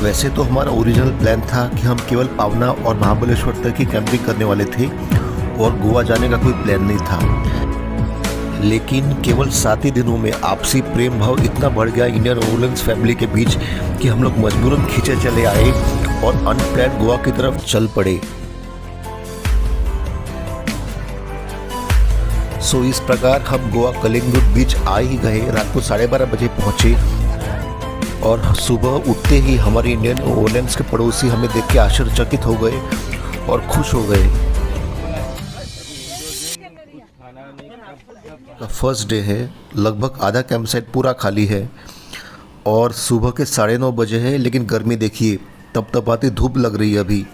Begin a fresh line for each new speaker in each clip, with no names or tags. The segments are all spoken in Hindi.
वैसे तो हमारा ओरिजिनल प्लान था कि हम केवल पावना और महाबलेश्वर तक ही कैंपिंग करने वाले थे और गोवा जाने का कोई प्लान नहीं था। लेकिन केवल 7 ही दिनों में आपसी प्रेम भाव इतना बढ़ गया इंडियन ओवरलैंड्स फैमिली के बीच कि हम लोग मजबूरन खींचे चले आए और अनप्लान गोवा की तरफ चल पड़े। सो इस प्रकार हम गोवा कलिंगुड बीच आ ही गए। रात को 12:30 बजे पहुंचे और सुबह उठते ही हमारे इंडियन ओवरलैंड्स के पड़ोसी हमें देख के आश्चर्यचकित हो गए और खुश हो गए। फर्स्ट डे है, लगभग आधा कैंप साइट पूरा खाली है और सुबह के 9:30 बजे है, लेकिन गर्मी देखिए तपतपाती धूप लग रही है अभी,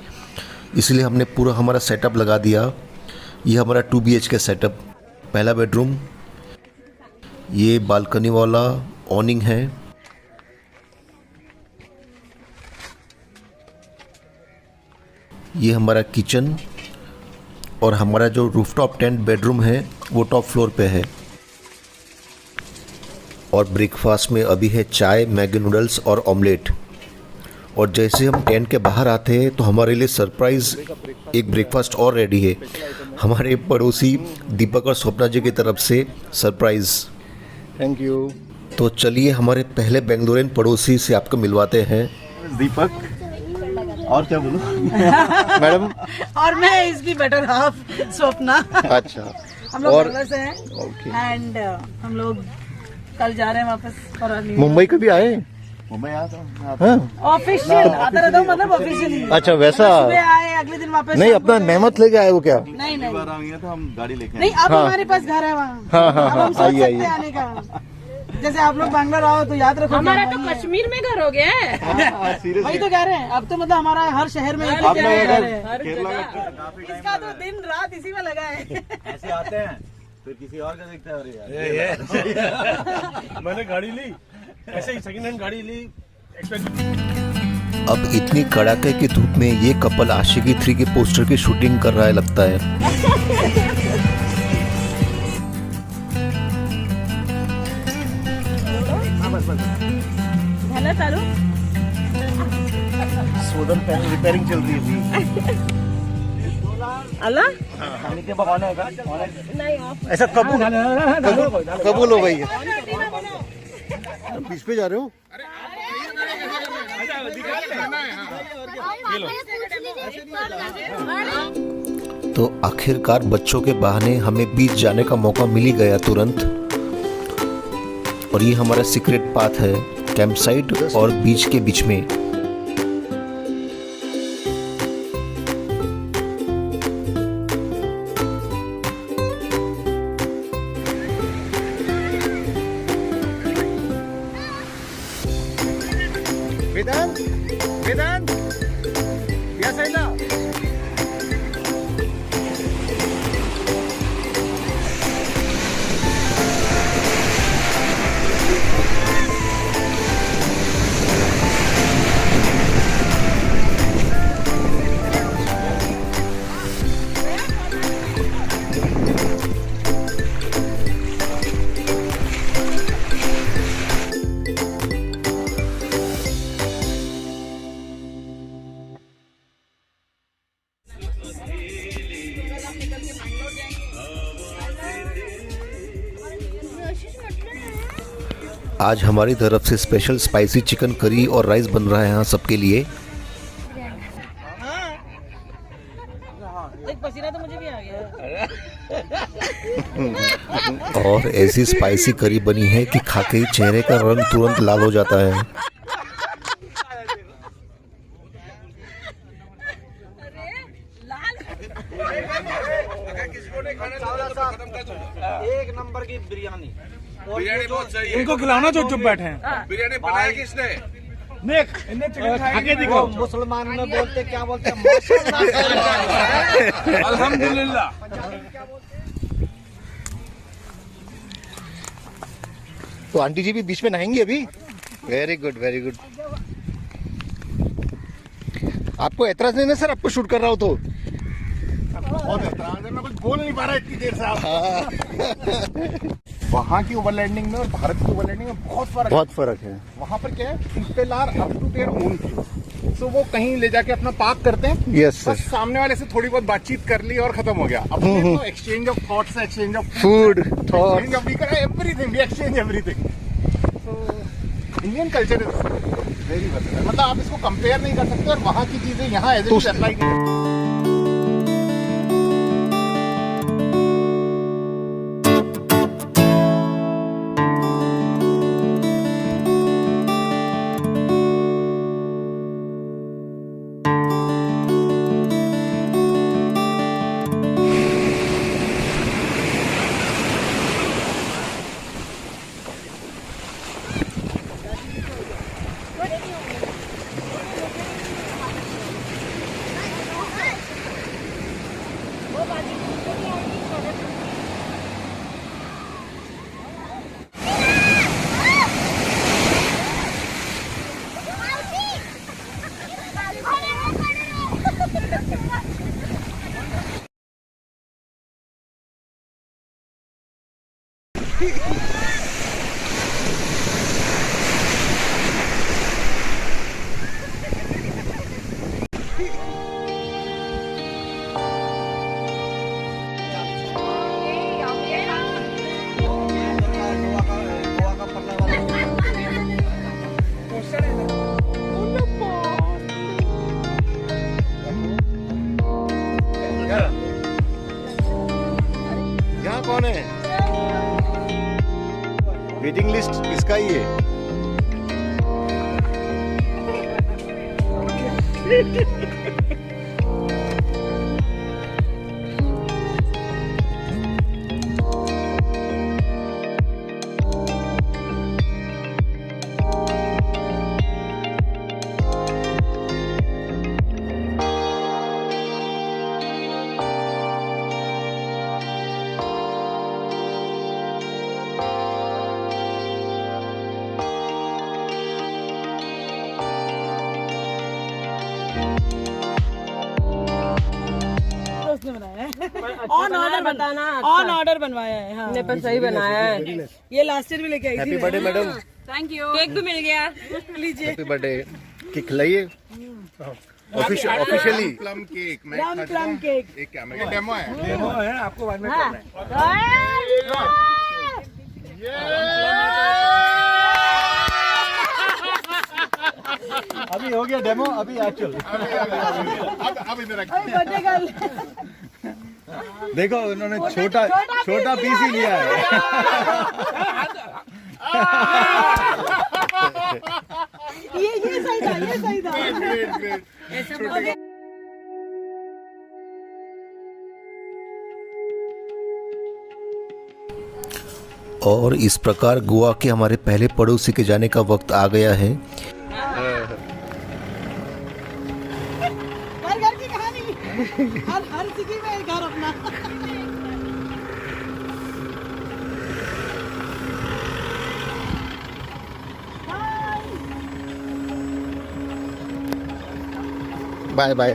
इसलिए हमने पूरा हमारा सेटअप लगा दिया। ये हमारा 2 BHK सेटअप, पहला बेडरूम, ये बालकनी वाला ऑनिंग है, ये हमारा किचन और हमारा जो रूफटॉप टेंट बेडरूम है वो टॉप फ्लोर पे है। और ब्रेकफास्ट में अभी है चाय, मैगी नूडल्स और ऑमलेट। और जैसे हम टेंट के बाहर आते हैं तो हमारे लिए सरप्राइज़ एक ब्रेकफास्ट और रेडी है, हमारे पड़ोसी दीपक और स्वप्ना जी की तरफ से सरप्राइज़।
Thank you.
तो चलिए हमारे पहले बेंगलोरियन पड़ोसी से आपको मिलवाते हैं।
दीपक, और क्या बोलूं मैडम?
और मैं इसकी बेटर हाफ स्वप्ना।
अच्छा,
हम लोग
और
बेंगलोर से हैं एंड हम लोग कल जा रहे हैं वापस और
मुंबई कभी आए? मुंबई आया था
ऑफिशियल आता रहता हूँ, मतलब ऑफिशियली।
अच्छा, वैसा
सुबह आए अगले दिन वापस
नहीं, अपना नेमत लेके आए हो क्या?
नहीं नहीं
तो हम गाड़ी लेके
नहीं, अब हमारे पास घर है वहाँ।
हाँ, हाँ,
अब हम सोच
आइए,
सकते
आइए।
हैं आने का। जैसे आप लोग बैंगलोर आओ तो याद रखो
हमारा तो कश्मीर में घर हो गया है।
वही तो कह रहे हैं, अब तो मतलब हमारा हर शहर में एक ही
अपना
जगह घर
अगर
है।
केरला में
इसका तो दिन रात इसी में लगा है।
ऐसे आते हैं फिर किसी और का दिखता है, अरे यार
मैंने गाड़ी ली, ऐसे ही सेकंड हैंड गाड़ी ली।
अब इतनी कड़ाके की धूप में ये कपल आशिकी 3 के पोस्टर की शूटिंग कर रहा है लगता है।
झालं चालू?
सोलर पैनल रिपेयरिंग चल रही है
आला?
अभी। ऐसा कबूल हो भाई। बीच पे जा रहे हो?
तो आखिरकार बच्चों के बहाने हमें बीच जाने का मौका मिल ही गया तुरंत। और ये हमारा सीक्रेट पाथ है कैंप साइट और बीच के बीच में।
वेदांत, वेदांत, या साइडला।
आज हमारी तरफ से स्पेशल स्पाइसी चिकन करी और राइस बन रहा है यहाँ सबके लिए।
एक पसीना तो मुझे भी आ गया।
और ऐसी स्पाइसी करी बनी है कि खाके ही चेहरे का रंग तुरंत लाल हो जाता है।
एक नंबर की बिरयानी।
बिरयानी बहुत सही है। इनको खिलाना जो चुप बैठे हैं। बिरयानी बनाया किसने?
आगे दिखाओ। मुसलमान में बोलते क्या बोलते हैं?
अल्हम्दुलिल्लाह।
तो आंटी जी भी बीच में नहाएंगी अभी? Very good, very good. आपको एतराज नहीं ना सर, आपको शूट कर रहा हूँ तो?
बहुत एतराज है, मैं कुछ बोल नहीं पा रहा इतनी देर से।
वहाँ की ओवरलैंडिंग में और भारत की ओवरलैंडिंग में बहुत फर्क
बहुत फर्क है।
है। वहाँ पर क्या है, people are up to their own thing, so वो कहीं ले जाके अपना पार्क करते हैं।
यस
बस सामने वाले से थोड़ी बहुत बातचीत कर ली और खत्म हो गया। अपने तो exchange of thoughts, exchange of
food thought
exchange of everything, we exchange everything. So Indian culture is very versatile. मतलब आप इसको कंपेयर नहीं कर सकते और वहाँ की चीजें यहाँ एज इट इज अप्लाई की जाती हैं।
यहाँ कौन है? वेटिंग लिस्ट इसका ही है।
उसने बनाया है। ऑन ऑर्डर
बताना।
ऑन ऑर्डर बनवाया है। हाँ।
ने पर सही बनाया है।
ये लास्ट ईयर भी लेके आई थी।
Happy birthday madam.
Thank you. Cake भी मिल गया।
लीजिए।
Happy birthday. केक खिलाइए officially.
Plum cake,
plum cake.
एक कैमरा डेमो है।
डेमो है, आपको बाद में करना है।
अभी हो गया डेमो, अभी एक्चुअल।
अब इधर रखिए।
Birthday girl.
देखो उन्होंने छोटा पीस ही लिया है।
ये सही था, ये सही था।
Great great.
और इस प्रकार गोवा के हमारे पहले पड़ोसी के जाने का वक्त आ गया है।
हर घर की कहानी, हर सिटी में एक घर अपना।
Bye bye.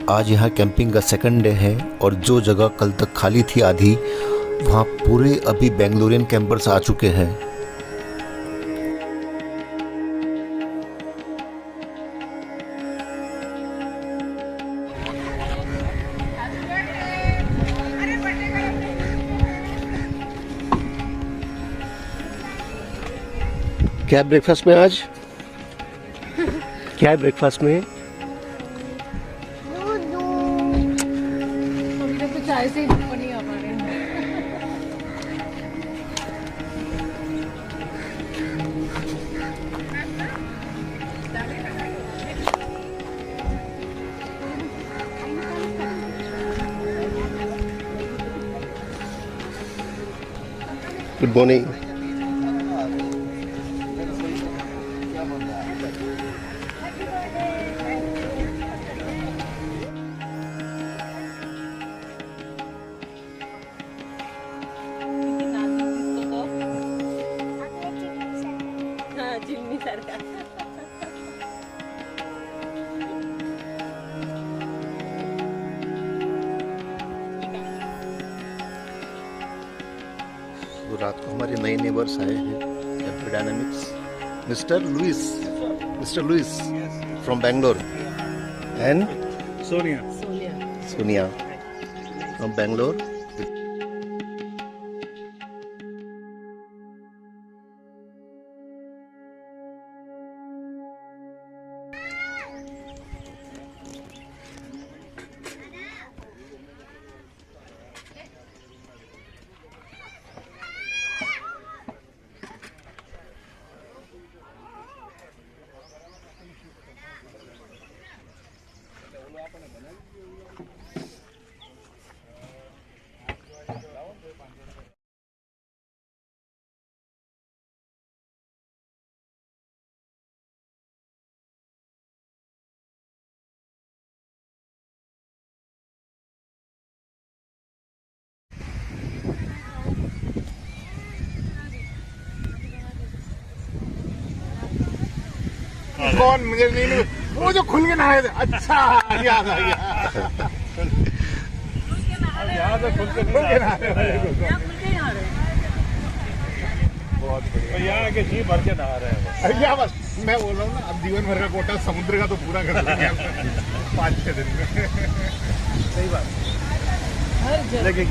आज यहाँ कैंपिंग का सेकंड डे है और जो जगह कल तक खाली थी आधी, वहाँ पूरे अभी बेंगलोरियन कैंपर्स आ चुके हैं।
क्या ब्रेकफास्ट में आज? क्या है ब्रेकफास्ट में?
चाय से ऊपर नहीं आ पा रहे हैं।
Good morning.
हाँ, चिमनी सरकार।
नए नेबर्स आए हैं एम्प्रोडायनामिक्स। Mister Louis from Bangalore and Sonia from Bangalore.
कौन मुझे नहीं वो जो खुल के नहाए थे। अच्छा याद आ गया। यहाँ से खुल के नहाने वाले को बहुत बढ़िया। यहाँ आके जी भर के नहा रहे हैं। या बस मैं बोल रहा हूँ ना, अब जीवन भर का कोटा समुद्र का तो पूरा कर देंगे 5-6 दिन में। सही बात। लेकिन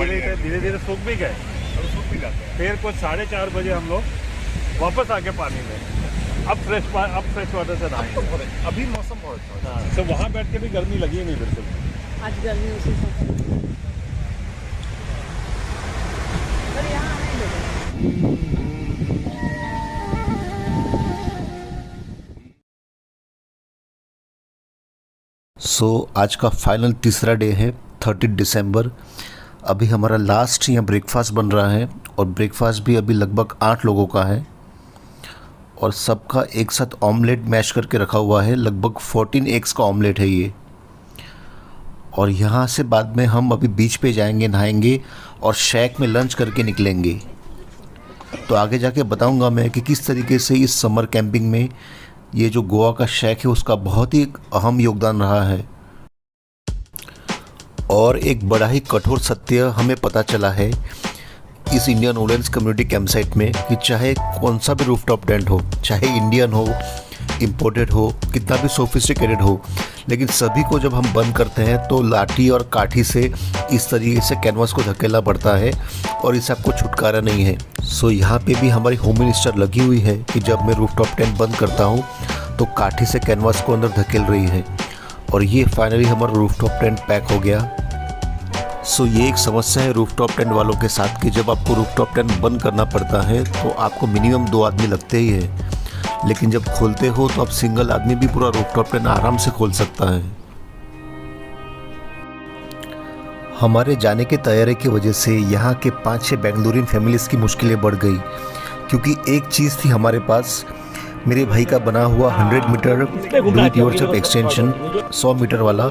धीरे धीरे सूख भी गए और सूख भी जाते हैं। फिर कुछ 4:30 बजे हम लोग वापस आके पानी में अब फ्रेश वाटर से नहाएंगे। अभी मौसम बहुत अच्छा है, तो वहाँ बैठ के भी गर्मी लगी नहीं बिल्कुल।
आज गर्मी उसी से पर यहाँ आने लगे।
आज का फाइनल तीसरा डे है 30 दिसंबर। अभी हमारा लास्ट यहाँ ब्रेकफास्ट बन रहा है और ब्रेकफास्ट भी अभी लगभग 8 लोगों का है और सबका एक साथ ऑमलेट मैश करके रखा हुआ है। लगभग 14 एग्स का ऑमलेट है ये। और यहाँ से बाद में हम अभी बीच पे जाएंगे, नहाएंगे और शैक में लंच करके निकलेंगे। तो आगे जाके बताऊंगा मैं कि किस तरीके से इस समर कैंपिंग में ये जो गोवा का शैक है उसका बहुत ही अहम योगदान रहा है। और एक बड़ा ही कठोर सत्य हमें पता चला है इस Indian Woodlands community camp site में कि चाहे कौन सा भी रूफटॉप टेंट हो, चाहे इंडियन हो, इंपोर्टेड हो, कितना भी सोफिस्टिकेटेड हो, लेकिन सभी को जब हम बंद करते हैं तो लाठी और काठी से इस तरीके से कैनवास को धकेलना पड़ता है और इससे आपको छुटकारा नहीं है। सो यहाँ पे भी हमारी होम मिनिस्टर लगी हुई है कि जब मैं रूफटॉप टेंट बंद करता हूँ तो काठी से कैनवास को अंदर धकेल रही है। और ये फाइनली हमारा रूफटॉप टेंट पैक हो गया। सो ये एक समस्या है रूफटॉप टेंट वालों के साथ कि जब आपको रूफटॉप टेंट बंद करना पड़ता है तो आपको मिनिमम 2 आदमी लगते ही है, लेकिन जब खोलते हो तो आप सिंगल आदमी भी पूरा रूफटॉप टेंट आराम से खोल सकता है। हमारे जाने के तैयारी की वजह से यहाँ के 5-6 बेंगलुरियन फैमिलीज़ की मुश्किलें बढ़ गई, क्योंकि एक चीज़ थी हमारे पास, मेरे भाई का बना हुआ 100 metre do it yourself extension 100 metre वाला।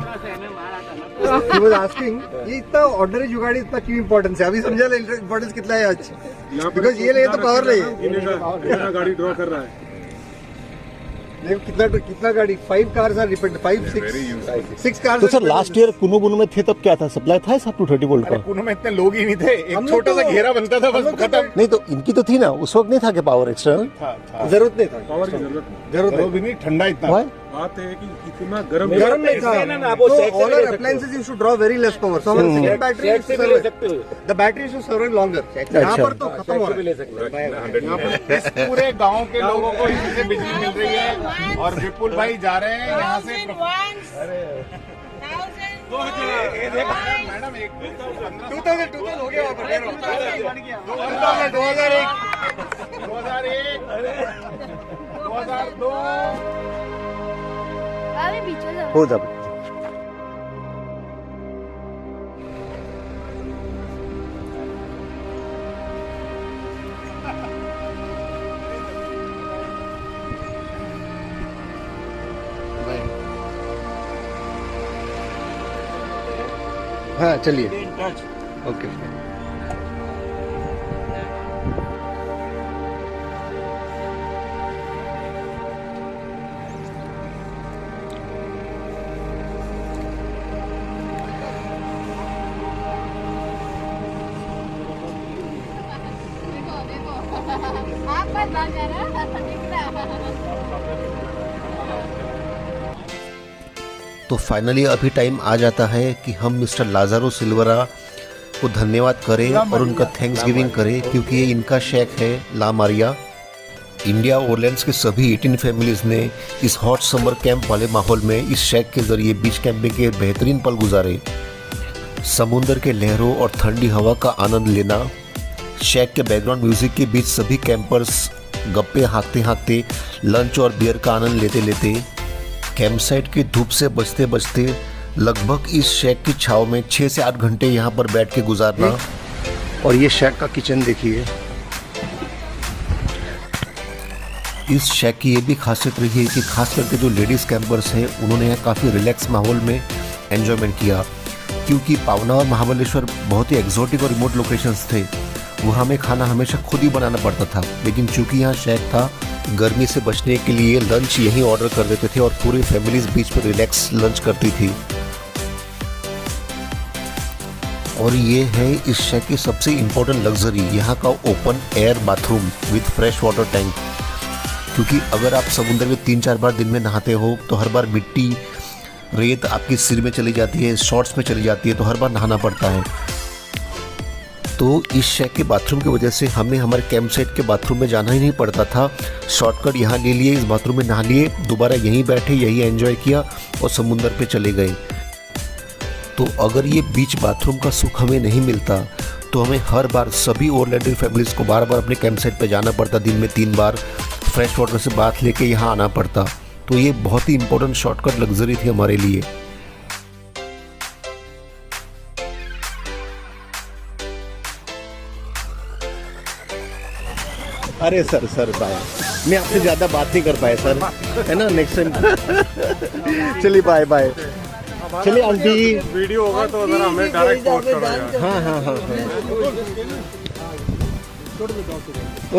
He was asking, ये इतना ऑर्डिनरी जुगाड़ी इतना क्यों इम्पोर्टेंस है? अभी समझा ले इम्पोर्टेंस कितना है आज, बिकॉज ये ले तो पावर नहीं
गाड़ी ड्रॉ कर रहा है।
कितना गाड़ी 5 cars are dependent, 6 cars।
तो सर लास्ट ईयर कुनु बुनु में थे तब क्या था, सप्लाई था सब 230 वोल्ट का?
कुनु में इतने लोग ही नहीं थे, एक छोटा सा घेरा बनता था बस खत्म।
नहीं तो इनकी तो थी ना उस वक्त, नहीं था कि पावर एक्सटर्नल
जरूरत नहीं था,
पावर की जरूरत भी नहीं, ठंडा इतना बात है कि इतना गर्म
नहीं था। तो all our appliances used to draw very less power, so our second battery is the battery is to serve longer। यहाँ पर तो खत्म हो रहा है।
यहाँ पर इस पूरे गांव के लोगों को इसी से बिजली मिल रही है और विपुल भाई जा रहे हैं यहाँ से। मैडम 2000 हो गया वहाँ पर, 2002
हो जा।
हाँ चलिए, ओके।
तो फाइनली अभी टाइम आ जाता है कि हम मिस्टर लाजारो सिल्वरा को धन्यवाद करें और उनका थैंक्स गिविंग करें, क्योंकि ये इनका शेक है ला मारिया। इंडिया ओरलैंड्स के सभी 18 फैमिलीज़ ने इस हॉट समर कैंप वाले माहौल में इस शेक के ज़रिए बीच कैंपिंग के बेहतरीन पल गुजारे। समुंदर के लहरों और ठंडी हवा का आनंद लेना, शेक के बैकग्राउंड म्यूज़िक के बीच सभी कैंपर्स गप्पे हाँकते हाँकते लंच और बियर का आनंद लेते लेते कैंप साइट की धूप से बचते बचते लगभग इस शेक की छाव में 6 से 8 घंटे यहाँ पर बैठ के गुजारना।
और ये शेक का किचन देखिए।
इस शेक की ये भी खासियत रही है कि खास करके जो लेडीज़ कैंपर्स हैं उन्होंने यहाँ काफ़ी रिलैक्स माहौल में एंजॉयमेंट किया, क्योंकि पावना और महाबलेश्वर बहुत ही एक्जोटिक और रिमोट लोकेशंस थे। वहाँ हमें खाना हमेशा खुद ही बनाना पड़ता था, लेकिन चूंकि यहाँ शेक था, गर्मी से बचने के लिए लंच यहीं ऑर्डर कर देते थे और पूरी फैमिलीज बीच पर रिलैक्स लंच करती थी। और ये है इस शेक की सबसे इम्पोर्टेंट लग्जरी, यहाँ का open air bathroom with fresh water tank. क्योंकि अगर आप समुद्र में 3-4 बार दिन में नहाते हो तो हर बार मिट्टी रेत आपके सिर में चली जाती है, शॉर्ट्स में चली जाती है, तो हर बार नहाना पड़ता है। तो इस शेक के बाथरूम की वजह से हमें हमारे कैंप साइट के बाथरूम में जाना ही नहीं पड़ता था। शॉर्टकट यहाँ ले लिए, इस बाथरूम में नहा लिए, दोबारा यहीं बैठे, यहीं एंजॉय किया और समुंदर पे चले गए। तो अगर ये बीच बाथरूम का सुख हमें नहीं मिलता तो हमें हर बार सभी ओरलैंडो फैमिलीज़ को बार बार अपने कैंप साइट पर जाना पड़ता, दिन में 3 बार फ्रेश वाटर से बाथ लेके यहाँ आना पड़ता। तो ये बहुत ही इंपॉर्टेंट शॉर्टकट लग्जरी थी हमारे लिए।
अरे सर बाय, मैं आपसे ज़्यादा बात नहीं कर पाया सर, है ना, नेक्स्ट टाइम। चलिए बाय बाय। चलिए आंटी,
वीडियो होगा तो जरा हमें डायरेक्ट पोस्ट करो यार।
हाँ।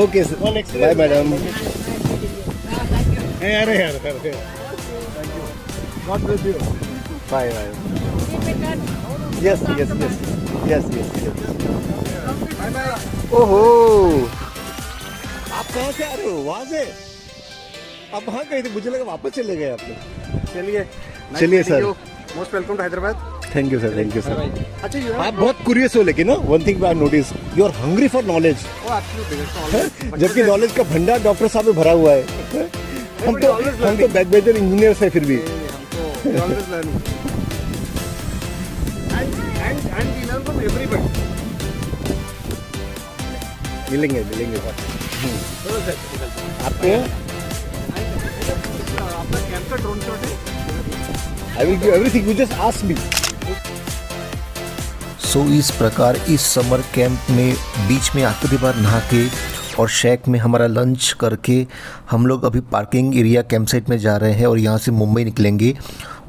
Okay sir, bye madam. अरे यार बाय। यस। ओहो, आप कहाँ से आ रहे हो? वहाँ से आप वहाँ गए थे, मुझे लगा वापस चले गए आप लोग। चलिए sir,
most welcome to Hyderabad.
Thank you sir.
अच्छा,
आप बहुत क्यूरियस हो, लेकिन one thing I notice, you are hungry for knowledge, जबकि नॉलेज का भंडार डॉक्टर साहब में भरा हुआ है। हम तो बैकबेंचर इंजीनियर्स है फिर भी। मिलेंगे आपको। I will give everything, you just ask me.
सो इस प्रकार इस समर कैंप में बीच में आखिरी बार नहा के और शेक में हमारा लंच करके हम लोग अभी पार्किंग एरिया कैंप साइट में जा रहे हैं और यहाँ से मुंबई निकलेंगे।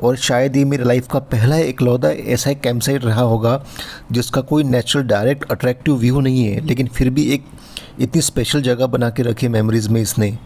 और शायद ये मेरी लाइफ का पहला एकलौता ऐसा कैंप साइट रहा होगा जिसका कोई नेचुरल डायरेक्ट अट्रैक्टिव व्यू नहीं है, लेकिन फिर भी एक इतनी स्पेशल जगह बना के रखी मेमोरीज़ में इसने।